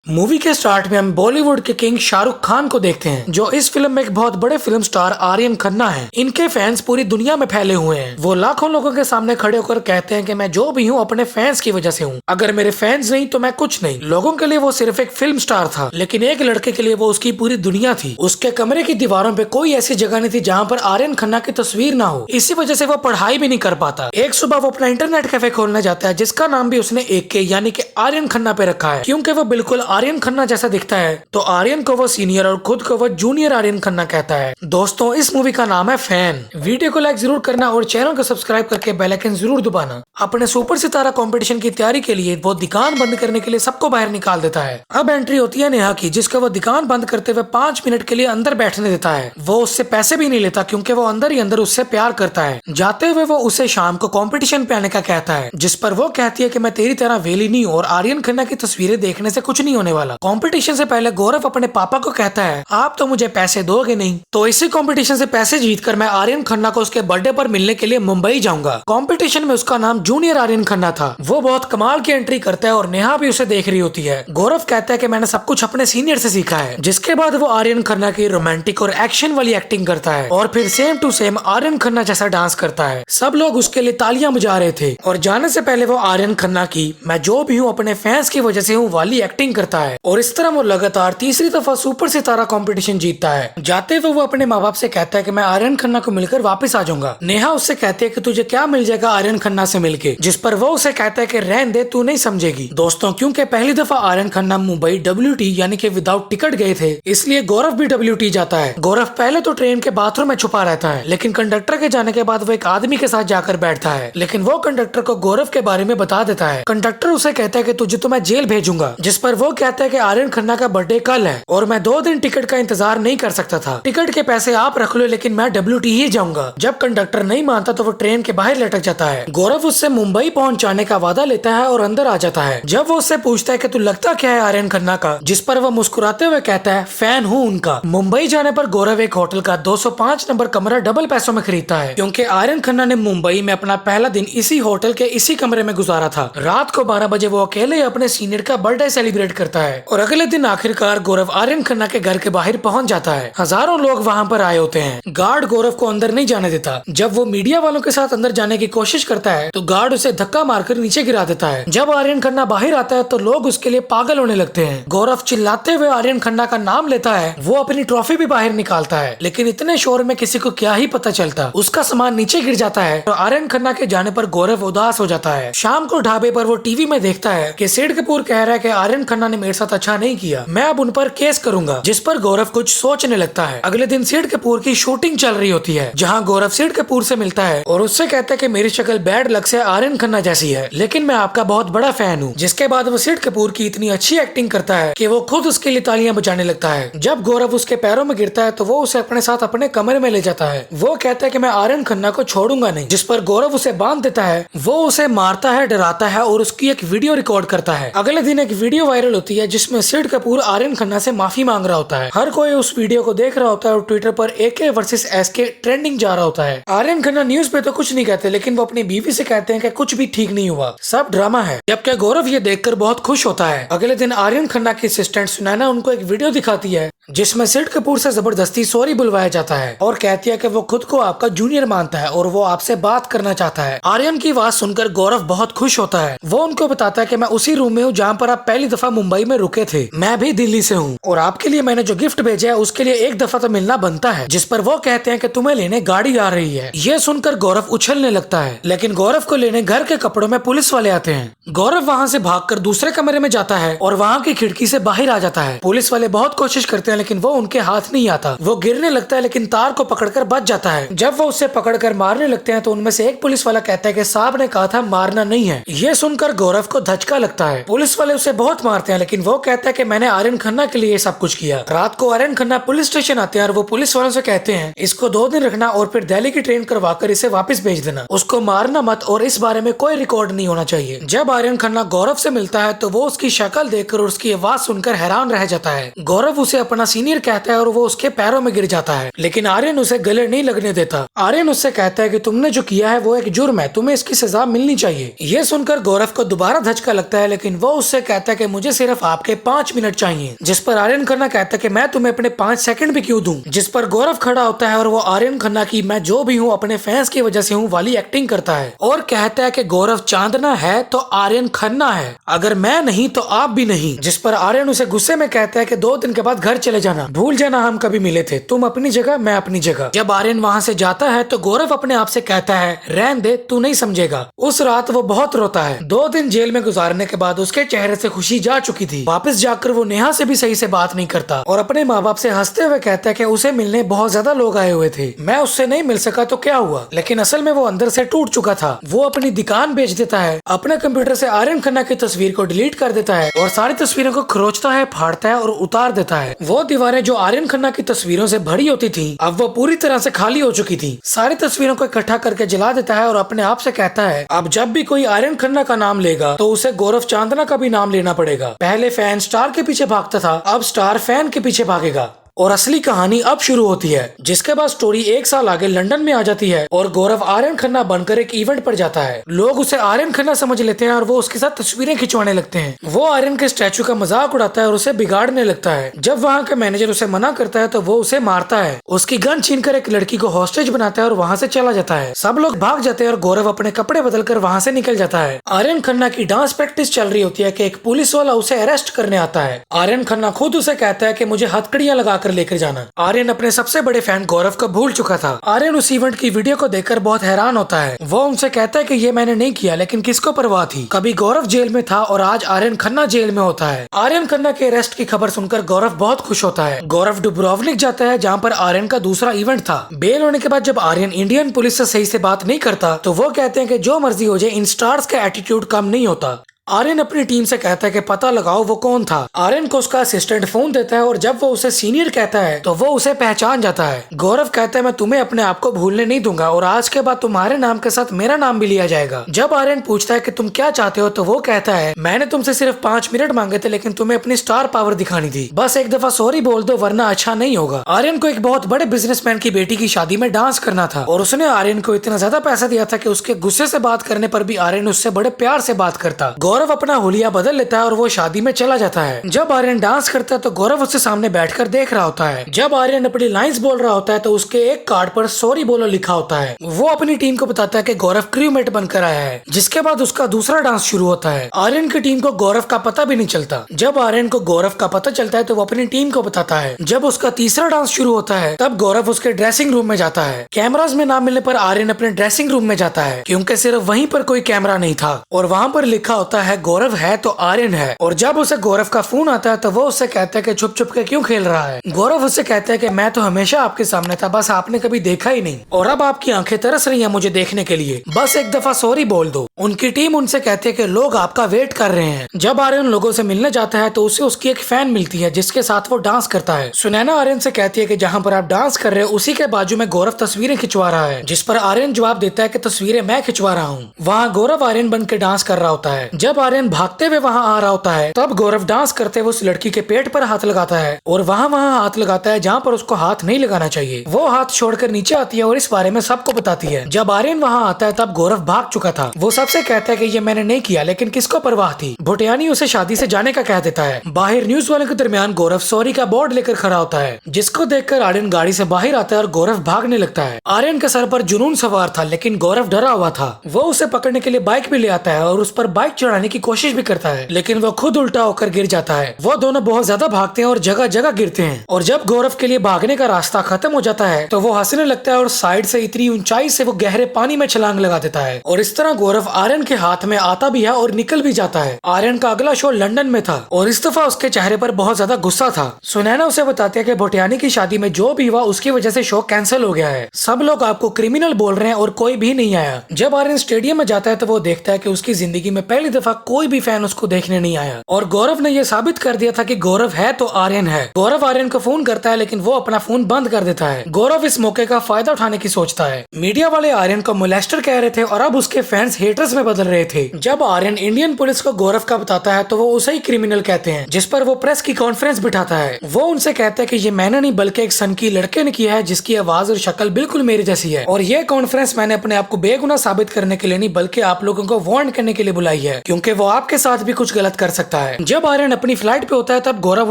Movie के start में हम बॉलीवुड के किंग शाहरुख खान को देखते हैं, जो इस फिल्म में एक बहुत बड़े फिल्म स्टार आर्यन खन्ना हैं। इनके फैंस पूरी दुनिया में फैले हुए हैं। वो लाखों लोगों के सामने खड़े होकर कहते हैं कि मैं जो भी हूँ अपने फैंस की वजह से हूँ। अगर मेरे फैंस नहीं तो मैं कुछ नहीं। लोगों के लिए वो सिर्फ एक फिल्म स्टार था, लेकिन एक लड़के के लिए वो उसकी पूरी दुनिया थी। उसके कमरे की दीवारों पे कोई ऐसी जगह नहीं थी जहाँ पर आर्यन खन्ना की तस्वीर ना हो। इसी वजह से वो पढ़ाई भी नहीं कर पाता। एक सुबह वो अपना इंटरनेट कैफे खोलने जाता है, जिसका नाम भी उसने AK यानी कि आर्यन खन्ना पे रखा है, क्योंकि वो बिल्कुल आर्यन खन्ना जैसा दिखता है। तो आर्यन को वो सीनियर और खुद को वो जूनियर आर्यन खन्ना कहता है। दोस्तों, इस मूवी का नाम है फैन। वीडियो को लाइक जरूर करना और चैनल को सब्सक्राइब करके बेल आइकन जरूर दबाना। अपने सुपर सितारा कंपटीशन की तैयारी के लिए वो दुकान बंद करने के लिए सबको बाहर निकाल देता है। अब एंट्री होती है नेहा की, जिसको वो दुकान बंद करते हुए 5 मिनट के लिए अंदर बैठने देता है। वो उससे पैसे भी नहीं लेता, क्योंकि वो अंदर ही अंदर उससे प्यार करता है। जाते हुए वो उसे शाम को कंपटीशन पे आने का कहता है, जिस पर वो कहती है कि मैं तेरी तरह वेली नहीं और आर्यन खन्ना की तस्वीरें देखने से कुछ नहीं होने वाला। कंपटीशन से पहले गौरव अपने पापा को कहता है, आप तो मुझे पैसे दोगे नहीं, तो इसी कंपटीशन से पैसे जीतकर मैं आर्यन खन्ना को उसके बर्थडे पर मिलने के लिए मुंबई जाऊंगा। कंपटीशन में उसका नाम जूनियर आर्यन खन्ना था। वो बहुत कमाल की एंट्री करता है और नेहा भी उसे देख रही होती है। गौरव कहता है कि मैंने सब कुछ अपने सीनियर से सीखा है। जिसके बाद वो आर्यन खन्ना की रोमांटिक और एक्शन वाली एक्टिंग करता है और फिर same to same Aryan Khanna जैसा डांस करता है। सब लोग उसके लिए तालियां बजा रहे थे और जाने से पहले वो आर्यन खन्ना की मैं जो भी हूँ अपने फैंस की वजह से हूँ वाली एक्टिंग करता है। और इस तरह वो लगातार तीसरी दफा सुपर सितारा कंपटीशन जीतता है। जाते हुए वो अपने माँ बाप से कहता है कि मैं आर्यन खन्ना को मिलकर वापस आ जाऊंगा। नेहा उससे कहती है कि तुझे क्या मिल जाएगा आर्यन खन्ना से मिलके, जिस पर वो उसे कहता है कि रहने दे, तू नहीं समझेगी। दोस्तों, क्योंकि पहली दफा आर्यन खन्ना मुंबई WT यानी कि विदाउट टिकट गए थे, इसलिए गौरव भी WT जाता है। गौरव पहले तो ट्रेन के बाथरूम में छुपा रहता है, लेकिन कंडक्टर के जाने के बाद वो एक आदमी के साथ जाकर बैठता है, लेकिन वो कंडक्टर को गौरव के बारे में बता देता है। कंडक्टर उसे कहता है कि तुझे तो मैं जेल भेजूंगा, जिस पर वो कहता है कि आर्यन खन्ना का बर्थडे कल है और मैं 2 दिन टिकट का इंतजार नहीं कर सकता था। टिकट के पैसे आप रख लो, लेकिन मैं WT ही जाऊंगा। जब कंडक्टर नहीं मानता तो वो ट्रेन के बाहर लटक जाता है। गौरव उससे मुंबई पहुंचाने का वादा लेता है और अंदर आ जाता है। जब वो उससे पूछता है कि तू लगता क्या है आर्यन खन्ना का, जिस पर वो मुस्कुराते हुए कहता है फैन हूँ उनका। मुंबई जाने पर गौरव एक होटल का 205 नंबर कमरा डबल पैसों में खरीदता है, क्योंकि आर्यन खन्ना ने मुंबई में अपना पहला दिन इसी होटल के इसी कमरे में गुजारा था। रात को 12 बजे वो अकेले अपने सीनियर का बर्थडे सेलिब्रेट करता है और अगले दिन आखिरकार गौरव आर्यन खन्ना के घर के बाहर पहुंच जाता है। हजारों लोग वहां पर आए होते हैं। गार्ड गौरव को अंदर नहीं जाने देता। जब वो मीडिया वालों के साथ अंदर जाने की कोशिश करता है तो गार्ड उसे धक्का मारकर नीचे गिरा देता है। जब आर्यन खन्ना बाहर आता है तो लोग उसके लिए पागल होने लगते हैं। गौरव चिल्लाते हुए आर्यन खन्ना का नाम लेता है। वो अपनी ट्रॉफी भी बाहर निकालता है, लेकिन इतने शोर में किसी को क्या ही पता चलता, उसका सामान नीचे गिर जाता है। तो आर्यन खन्ना के जाने पर गौरव उदास हो जाता है। शाम को ढाबे पर वो टीवी में देखता है कि सेठ कपूर कह रहा है कि आर्यन खन्ना ने मेरे साथ अच्छा नहीं किया, मैं अब उन पर केस करूंगा, जिस पर गौरव कुछ सोचने लगता है। अगले दिन सेठ कपूर की शूटिंग चल रही होती है, जहां गौरव सेठ कपूर से मिलता है और उससे कहता है कि मेरी शक्ल बैड लक से आर्यन खन्ना जैसी है, लेकिन मैं आपका बहुत बड़ा फैन हूँ। जिसके बाद वो सेठ कपूर की इतनी अच्छी एक्टिंग करता है कि वो खुद उसके लिए तालियां बजाने लगता है। जब गौरव उसके पैरों में गिरता है तो वो उसे अपने साथ अपने कमरे में ले जाता है। वो कहता है कि मैं आर्यन खन्ना को छोड़ूंगा नहीं, जिस पर गौरव उसे बांध देता है। वो उसे मारता है, डराता है और उसकी एक वीडियो रिकॉर्ड करता है। अगले दिन एक वीडियो वायरल होती है, जिसमें सेठ कपूर आर्यन खन्ना से माफी मांग रहा होता है। हर कोई उस वीडियो को देख रहा होता है और ट्विटर पर AK वर्सेस SK ट्रेंडिंग जा रहा होता है। आर्यन खन्ना न्यूज पे तो कुछ नहीं कहते, लेकिन वो अपनी बीवी से कहते हैं कि कुछ भी ठीक नहीं हुआ, सब ड्रामा है। जबकि गौरव ये देखकर बहुत खुश होता है। अगले दिन आर्यन खन्ना की असिस्टेंट सुनैना उनको एक वीडियो दिखाती है, जिसमें सेठ कपूर से जबरदस्ती सॉरी बुलवाया जाता है और कहती है कि वो खुद को आपका जूनियर मानता है और वो आपसे बात करना चाहता है। आर्यन की बात सुनकर गौरव बहुत खुश होता है। वो उनको बताता है कि मैं उसी रूम में हूँ जहाँ पर आप पहली दफा मुंबई में रुके थे। मैं भी दिल्ली से हूँ और आपके लिए मैंने जो गिफ्ट भेजा है उसके लिए एक दफा तो मिलना बनता है। जिस पर वो कहते हैं कि तुम्हें लेने गाड़ी आ रही है। ये सुनकर गौरव उछलने लगता है, लेकिन गौरव को लेने घर के कपड़ों में पुलिस वाले आते हैं। गौरव वहाँ से भागकर दूसरे कमरे में जाता है और वहाँ की खिड़की से बाहर आ जाता है। पुलिस वाले बहुत कोशिश करते हैं, लेकिन वो उनके हाथ नहीं आता। वो गिरने लगता है, लेकिन तार को पकड़कर बच जाता है। जब वो उसे पकड़कर मारने लगते हैं तो उनमें से एक पुलिस वाला कहता है कि साहब ने कहा था मारना नहीं है। ये सुनकर गौरव को धचका लगता है। पुलिस वाले उसे बहुत मारते हैं, लेकिन वो कहता है कि मैंने आर्यन खन्ना के लिए सब कुछ किया। रात को आर्यन खन्ना पुलिस स्टेशन आते हैं और वो पुलिस वालों से कहते हैं इसको 2 दिन रखना और फिर दिल्ली की ट्रेन करवाकर इसे वापस भेज देना, उसको मारना मत और इस बारे में कोई रिकॉर्ड नहीं होना चाहिए। जब आर्यन खन्ना गौरव से मिलता है तो वो उसकी शक्ल देखकर और उसकी आवाज सुनकर हैरान रह जाता है। गौरव उसे अपना सीनियर कहता है और वो उसके पैरों में गिर जाता है, लेकिन आर्यन उसे गले नहीं लगने देता। आर्यन उससे कहता है कि तुमने जो किया है वो एक जुर्म है, तुम्हें इसकी सजा मिलनी चाहिए। ये सुनकर गौरव को दोबारा धचका लगता है, लेकिन वो उससे कहता है कि मुझे सिर्फ आपके 5 मिनट चाहिए, जिस पर आर्यन खन्ना कहता है कि मैं तुम्हें अपने 5 सेकंड भी क्यों दूं, जिस पर गौरव खड़ा होता है और वो आर्यन खन्ना की मैं जो भी हूँ अपने फैंस की वजह से हूँ वाली एक्टिंग करता है और कहता है कि गौरव चांदना है तो आर्यन खन्ना है, अगर मैं नहीं तो आप भी नहीं। जिस पर आर्यन उसे गुस्से में कहता है कि 2 दिन के बाद घर चले जाना, भूल जाना हम कभी मिले थे, तुम अपनी जगह मैं अपनी जगह। जब आर्यन वहाँ से जाता है तो गौरव अपने आप से कहता है रहन दे, तू नहीं समझेगा। उस रात वो बहुत रोता है। 2 दिन जेल में गुजारने के बाद उसके चेहरे से खुशी जा चुकी थी। वापस जाकर वो नेहा से भी सही से बात नहीं करता और अपने माँ बाप से हंसते हुए कहता है कि उसे मिलने बहुत ज्यादा लोग आए हुए थे, मैं उससे नहीं मिल सका तो क्या हुआ, लेकिन असल में वो अंदर से टूट चुका था। वो अपनी दुकान बेच देता है, अपने कंप्यूटर से आर्यन खन्ना की तस्वीर को डिलीट कर देता है और सारी तस्वीरों को खरोचता है, फाड़ता है और उतार देता है। वो दीवारें जो आर्यन खन्ना की तस्वीरों से भरी होती थी अब वो पूरी तरह से खाली हो चुकी थी। सारी तस्वीरों को इकट्ठा करके जला देता है और अपने आप से कहता है अब जब भी कोई आर्यन खन्ना का नाम लेगा तो उसे गौरव चांदना का भी नाम लेना पड़ेगा। पहले फैन स्टार के पीछे भागता था, अब स्टार फैन के पीछे भागेगा। और असली कहानी अब शुरू होती है, जिसके बाद स्टोरी 1 साल आगे लंदन में आ जाती है और गौरव आर्यन खन्ना बनकर एक इवेंट पर जाता है। लोग उसे आर्यन खन्ना समझ लेते हैं और वो उसके साथ तस्वीरें खिंचवाने लगते हैं। वो आर्यन के स्टैचू का मजाक उड़ाता है और उसे बिगाड़ने लगता है। जब वहाँ के मैनेजर उसे मना करता है तो वो उसे मारता है, उसकी गन छीनकर एक लड़की को हॉस्टेज बनाता है और वहाँ से चला जाता है। सब लोग भाग जाते हैं और गौरव अपने कपड़े बदलकर वहाँ से निकल जाता है। आर्यन खन्ना की डांस प्रैक्टिस चल रही होती है कि एक पुलिस वाला उसे अरेस्ट करने आता है। आर्यन खन्ना खुद उसे कहता है कि मुझे हथकड़ियां लगाकर लेकर जाना। आर्यन अपने सबसे बड़े फैन गौरव को भूल चुका था। आर्यन उस इवेंट की वीडियो को देखकर बहुत हैरान होता है। वो उनसे कहता है कि ये मैंने नहीं किया, लेकिन किसको परवाह थी, कभी गौरव जेल में था और आज आर्यन खन्ना जेल में होता है। आर्यन खन्ना के अरेस्ट की खबर सुनकर गौरव बहुत खुश होता है। गौरव डुब्रोवनिक जाता है जहाँ पर आर्यन का दूसरा इवेंट था। बेल होने के बाद जब आर्यन इंडियन पुलिस से सही से बात नहीं करता तो वो कहते हैं कि जो मर्जी हो जाए इन स्टार्स का एटीट्यूड कम नहीं होता। आर्यन अपनी टीम से कहता है कि पता लगाओ वो कौन था। आर्यन को उसका असिस्टेंट फोन देता है और जब वो उसे सीनियर कहता है तो वो उसे पहचान जाता है। गौरव कहता है मैं तुम्हें अपने आप को भूलने नहीं दूंगा और आज के बाद तुम्हारे नाम के साथ मेरा नाम भी लिया जाएगा। जब आर्यन पूछता है कि तुम क्या चाहते हो तो वो कहता है मैंने तुमसे सिर्फ 5 मिनट मांगे थे, लेकिन तुम्हें अपनी स्टार पावर दिखानी थी, बस एक दफा सॉरी बोल दो वरना अच्छा नहीं होगा। आर्यन को एक बहुत बड़े बिजनेसमैन की बेटी की शादी में डांस करना था और उसने आर्यन को इतना ज्यादा पैसा दिया था कि उसके गुस्से से बात करने पर भी आर्यन उससे बड़े प्यार से बात करता। गौरव अपना हुलिया बदल लेता है और वो शादी में चला जाता है। जब आर्यन डांस करता है तो गौरव उसके सामने बैठकर देख रहा होता है। जब आर्यन अपनी लाइंस बोल रहा होता है तो उसके एक कार्ड पर सॉरी बोलो लिखा होता है। वो अपनी टीम को बताता है कि गौरव क्रूमेट बनकर आया है। जिसके बाद उसका दूसरा डांस शुरू होता है। आर्यन की टीम को गौरव का पता भी नहीं चलता। जब आर्यन को गौरव का पता चलता है तो वो अपनी टीम को बताता है। जब उसका तीसरा डांस शुरू होता है तब गौरव उसके ड्रेसिंग रूम में जाता है। कैमराज में ना मिलने पर आर्यन अपने ड्रेसिंग रूम में जाता है क्योंकि सिर्फ वहीं पर कोई कैमरा नहीं था और वहाँ पर लिखा होता है गौरव है तो आर्यन है। और जब उसे गौरव का फोन आता है तो वो उससे कहता है कि छुप छुप के क्यों खेल रहा है। गौरव उससे कहता है कि मैं तो हमेशा आपके सामने था, बस आपने कभी देखा ही नहीं और अब आपकी आंखें तरस रही हैं मुझे देखने के लिए, बस एक दफा सॉरी बोल दो। उनकी टीम उनसे कहती है कि लोग आपका वेट कर रहे हैं। जब आर्यन लोगों से मिलने जाता है तो उसे उसकी एक फैन मिलती है जिसके साथ वो डांस करता है। सुनैना आर्यन से कहती है कि जहाँ पर आप डांस कर रहे हो उसी के बाजू में गौरव तस्वीरें खिंचवा रहा है, जिस पर आर्यन जवाब देता है कि तस्वीरें मैं खिंचवा रहा हूँ। वहाँ गौरव आर्यन बन के डांस कर रहा होता है। जब आर्यन भागते हुए वहाँ आ रहा होता है तब गौरव डांस करते हुए उस लड़की के पेट पर हाथ लगाता है और वहाँ हाथ लगाता है जहाँ पर उसको हाथ नहीं लगाना चाहिए। वो हाथ छोड़कर नीचे आती है और इस बारे में सबको बताती है। जब आर्यन वहाँ आता है तब गौरव भाग चुका था। वो सबसे कहता है कि ये मैंने नहीं किया, लेकिन किसको परवाह थी। भुटियानी उसे शादी से जाने का कह देता है। बाहर न्यूज वाले के दरमियान गौरव सॉरी का बोर्ड लेकर खड़ा होता है, जिसको देखकर आर्यन गाड़ी से बाहर आता है और गौरव भागने लगता है। आर्यन के सर पर जुनून सवार था लेकिन गौरव डरा हुआ था। वो उसे पकड़ने के लिए बाइक भी ले आता है और उस पर बाइक चढ़ाने की कोशिश भी करता है, लेकिन वो खुद उल्टा होकर गिर जाता है। वो दोनों बहुत ज्यादा भागते हैं और जगह जगह गिरते हैं और जब गौरव के लिए भागने का रास्ता खत्म हो जाता है तो वो हंसने लगता है और साइड से इतनी ऊंचाई से वो गहरे पानी में छलांग लगा देता है और इस तरह गौरव आर्यन के हाथ में आता भी है और निकल भी जाता है। आर्यन का अगला शो लंदन में था और इस दफा उसके चेहरे पर बहुत ज्यादा गुस्सा था। सुनैना उसे बताती है कि भुटियानी की शादी में जो भी हुआ उसकी वजह से शो कैंसिल हो गया है, सब लोग आपको क्रिमिनल बोल रहे हैं और कोई भी नहीं आया। जब आर्यन स्टेडियम में जाता है तो वो देखता है कि उसकी जिंदगी में पहली दफा दफा कोई भी फैन उसको देखने नहीं आया और गौरव ने यह साबित कर दिया था कि गौरव है तो आर्यन है। गौरव आर्यन को फोन करता है लेकिन वो अपना फोन बंद कर देता है। गौरव इस मौके का फायदा उठाने की सोचता है। मीडिया वाले आर्यन को मोलेस्टर कह रहे थे और अब उसके फैंस हेटर्स में बदल रहे थे। जब आर्यन इंडियन पुलिस को गौरव का बताता है तो वो उसे ही क्रिमिनल कहते हैं, जिस पर वो प्रेस की कॉन्फ्रेंस बिठाता है। वो उनसे कहता है कि ये मैंने नहीं बल्कि एक सन की लड़के ने किया है जिसकी आवाज और शक्ल बिल्कुल मेरी जैसी है और ये कॉन्फ्रेंस मैंने अपने आप को बेगुनाह साबित करने के लिए नहीं बल्कि आप लोगों को वार्न करने के लिए बुलाई है, क्योंकि वो आपके साथ भी कुछ गलत कर सकता है। जब आर्यन अपनी फ्लाइट पे होता है तब गौरव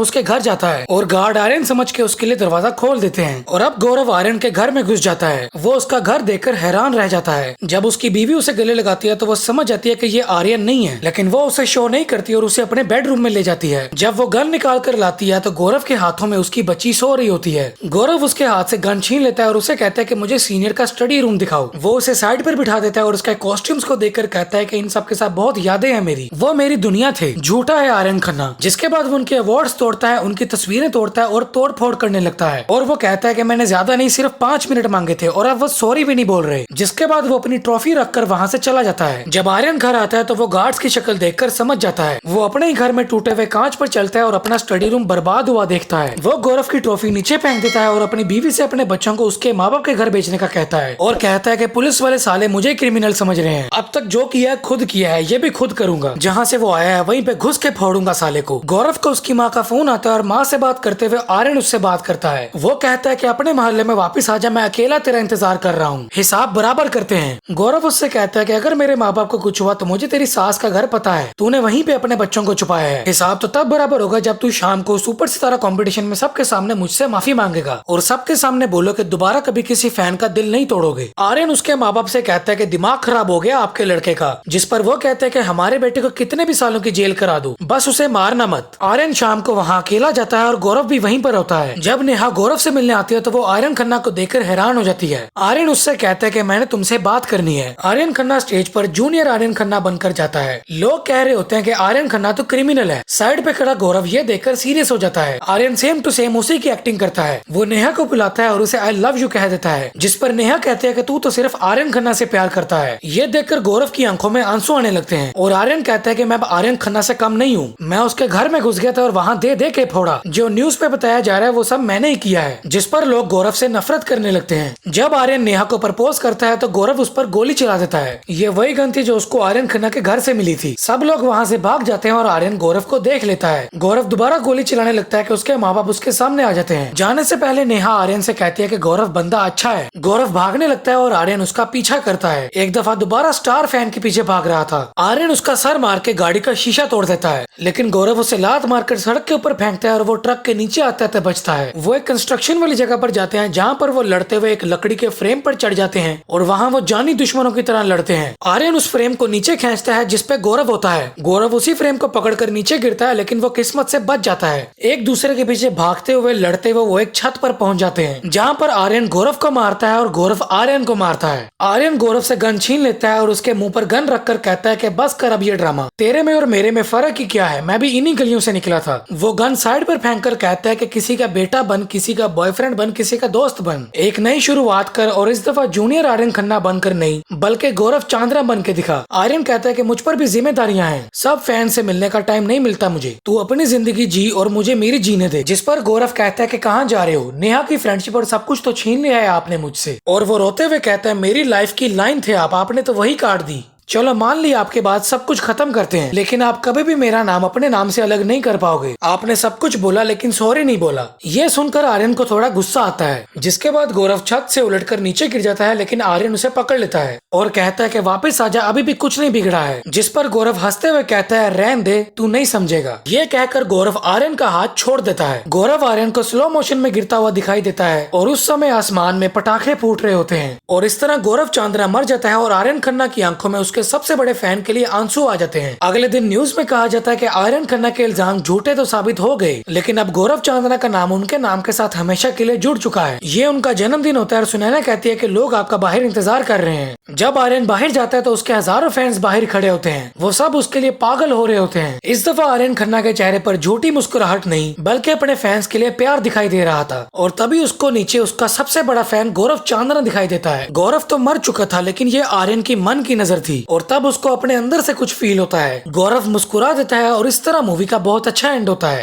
उसके घर जाता है और गार्ड आर्यन समझ के उसके लिए दरवाजा खोल देते हैं और अब गौरव आर्यन के घर में घुस जाता है। वो उसका घर देखकर हैरान रह जाता है। जब उसकी बीवी उसे गले लगाती है तो वो समझ जाती है कि ये आर्यन नहीं है, लेकिन वो उसे शो नहीं करती और उसे अपने बेडरूम में ले जाती है। जब वो गन निकाल कर लाती है तो गौरव के हाथों में उसकी बच्ची सो रही होती है। गौरव उसके हाथ से गन छीन लेता है और उसे कहता है कि मुझे सीनियर का स्टडी रूम दिखाओ। वो उसे साइड पर बिठा देता है और उसके कॉस्ट्यूम्स को देखकर कहता है कि इन सब के साथ बहुत यादें हैं मेरी, वो मेरी दुनिया थे। झूठा है आर्यन खन्ना। जिसके बाद वो उनके अवार्ड्स तोड़ता है, उनकी तस्वीरें तोड़ता है और तोड़ फोड़ करने लगता है और वो कहता है कि मैंने ज्यादा नहीं सिर्फ 5 मिनट मांगे थे और अब वो सॉरी भी नहीं बोल रहे। जिसके बाद वो अपनी ट्रॉफी रखकर वहाँ से चला जाता है। जब आर्यन घर आता है तो वो गार्ड्स की शक्ल देखकर समझ जाता है। वो अपने ही घर में टूटे हुए कांच पर चलता है और अपना स्टडी रूम बर्बाद हुआ देखता है। वो गौरव की ट्रॉफी नीचे फेंक देता है और अपनी बीवी से अपने बच्चों को उसके माँ बाप के घर भेजने का कहता है और कहता है कि पुलिस वाले साले मुझे क्रिमिनल समझ रहे हैं, अब तक जो किया है खुद किया है, ये भी खुद करूंगा। जहाँ से वो आया है वहीं पे घुस के फोड़ूंगा साले को। गौरव को उसकी माँ का फोन आता है और माँ से बात करते हुए आर्यन उससे बात करता है। वो कहता है कि अपने मोहल्ले में वापस आ जा, मैं अकेला तेरा इंतजार कर रहा हूँ, हिसाब बराबर करते हैं। गौरव उससे कहता है कि अगर मेरे माँ बाप को कुछ हुआ तो मुझे तेरी सास का घर पता है, तूने वहीं पे अपने बच्चों को छुपाया है। हिसाब तो तब बराबर होगा जब तू शाम को सुपर सितारा कंपटीशन में सबके सामने मुझसे माफी मांगेगा और सबके सामने बोलो कि दोबारा कभी किसी फैन का दिल नहीं तोड़ोगे। आर्यन उसके माँ बाप से कहता है कि दिमाग खराब हो गया आपके लड़के का, जिस पर वो कहते हैं कि हमारे बेटे को कितने भी सालों की जेल करा दो, बस उसे मारना मत। आर्यन शाम को वहाँ अकेला जाता है और गौरव भी वहीं पर होता है। जब नेहा गौरव से मिलने आती है तो वो आर्यन खन्ना को देखकर हैरान हो जाती है। आर्यन उससे कहता है कि मैंने तुमसे बात करनी है। आर्यन खन्ना स्टेज पर जूनियर आर्यन खन्ना बनकर जाता है। लोग कह रहे होते हैं कि आर्यन खन्ना तो क्रिमिनल है। साइड पे खड़ा गौरव ये देखकर सीरियस हो जाता है। आर्यन सेम टू सेम उसी की एक्टिंग करता है। वो नेहा को बुलाता है और उसे आई लव यू कह देता है, जिस पर नेहा कहती है कि तू तो सिर्फ आर्यन खन्ना से प्यार करता है। ये देखकर गौरव की आंखों में आंसू आने लगते हैं और आर्यन कहता है कि मैं अब आर्यन खन्ना से कम नहीं हूँ, मैं उसके घर में घुस गया था और वहाँ दे दे के फोड़ा। जो न्यूज पे बताया जा रहा है वो सब मैंने ही किया है, जिस पर लोग गौरव से नफरत करने लगते हैं। जब आर्यन नेहा को प्रपोज करता है तो गौरव उस पर गोली चला देता है। ये वही गन थी जो उसको आर्यन खन्ना के घर से मिली थी। सब लोग वहाँ से भाग जाते हैं और आर्यन गौरव को देख लेता है। गौरव दोबारा गोली चलाने लगता है कि उसके माँ बाप उसके सामने आ जाते हैं। जाने से पहले नेहा आर्यन से कहती है कि गौरव बंदा अच्छा है। गौरव भागने लगता है और आर्यन उसका पीछा करता है। एक दफा दोबारा स्टार फैन के पीछे भाग रहा था। आर्यन उसका सर मार के गाड़ी का शीशा तोड़ देता है, लेकिन गौरव उसे लात मारकर सड़क के ऊपर फेंकता है और वो ट्रक के नीचे आते आते बचता है। वो एक कंस्ट्रक्शन वाली जगह पर जाते हैं जहाँ पर वो लड़ते हुए एक लकड़ी के फ्रेम पर चढ़ जाते हैं और वहाँ वो जानी दुश्मनों की तरह लड़ते हैं। आर्यन उस फ्रेम को नीचे खींचता है जिसपे गौरव होता है। गौरव उसी फ्रेम को पकड़कर नीचे गिरता है, लेकिन वो किस्मत से बच जाता है। एक दूसरे के पीछे भागते हुए लड़ते हुए वो एक छत पर पहुंच जाते हैं, जहाँ पर आर्यन गौरव को मारता है और गौरव आर्यन को मारता है। आर्यन गौरव से गन छीन लेता है और उसके मुंह पर गन रखकर कहता है कि बस कर अब ये ड्रामा, तेरे में और मेरे में फर्क ही क्या है, मैं भी इन्हीं गलियों से निकला था। वो गन साइड पर फेंक कर कहता है कि किसी का बेटा बन, किसी का बॉयफ्रेंड बन, किसी का दोस्त बन, एक नई शुरुआत कर और इस दफा जूनियर आर्यन खन्ना बनकर नहीं बल्कि गौरव चांद्रा बन के दिखा। आर्यन कहता है कि मुझ पर भी जिम्मेदारियां हैं, सब फैन से मिलने का टाइम नहीं मिलता मुझे, तू अपनी जिंदगी जी और मुझे मेरी जीने दे। जिस पर गौरव कहता है कि कहाँ जा रहे हो, नेहा की फ्रेंडशिप और सब कुछ तो छीन लिया है आपने मुझसे। और वो रोते हुए कहता है मेरी लाइफ की लाइन थे आप, आपने तो वही काट दी। चलो मान लिया आपके बाद सब कुछ खत्म करते हैं, लेकिन आप कभी भी मेरा नाम अपने नाम से अलग नहीं कर पाओगे। आपने सब कुछ बोला लेकिन सॉरी नहीं बोला। ये सुनकर आर्यन को थोड़ा गुस्सा आता है, जिसके बाद गौरव छत से उलटकर नीचे गिर जाता है, लेकिन आर्यन उसे पकड़ लेता है और कहता है कि वापस आजा, अभी भी कुछ नहीं बिगड़ा है। जिस पर गौरव हंसते हुए कहता है रहने दे, तू नहीं समझेगा। ये कहकर गौरव आर्यन का हाथ छोड़ देता है। गौरव आर्यन को स्लो मोशन में गिरता हुआ दिखाई देता है और उस समय आसमान में पटाखे फूट रहे होते हैं और इस तरह गौरव चांद्रा मर जाता है और आर्यन खन्ना की आंखों में उसके सबसे बड़े फैन के लिए आंसू आ जाते हैं। अगले दिन न्यूज में कहा जाता है कि आर्यन खन्ना के इल्जाम झूठे तो साबित हो गए, लेकिन अब गौरव चांद्रा का नाम उनके नाम के साथ हमेशा के लिए जुड़ चुका है। ये उनका जन्मदिन होता है और सुनैना कहती है कि लोग आपका बाहर इंतजार कर रहे हैं। जब आर्यन बाहर जाता है तो उसके हजारों फैंस बाहर खड़े होते हैं। वो सब उसके लिए पागल हो रहे होते हैं। इस दफा आर्यन खन्ना के चेहरे पर झूठी मुस्कुराहट नहीं बल्कि अपने फैंस के लिए प्यार दिखाई दे रहा था। और तभी उसको नीचे उसका सबसे बड़ा फैन गौरव चांदना दिखाई देता है। गौरव तो मर चुका था लेकिन ये आर्यन की मन की नजर थी और तब उसको अपने अंदर से कुछ फील होता है। गौरव मुस्कुरा देता है और इस तरह मूवी का बहुत अच्छा एंड होता है।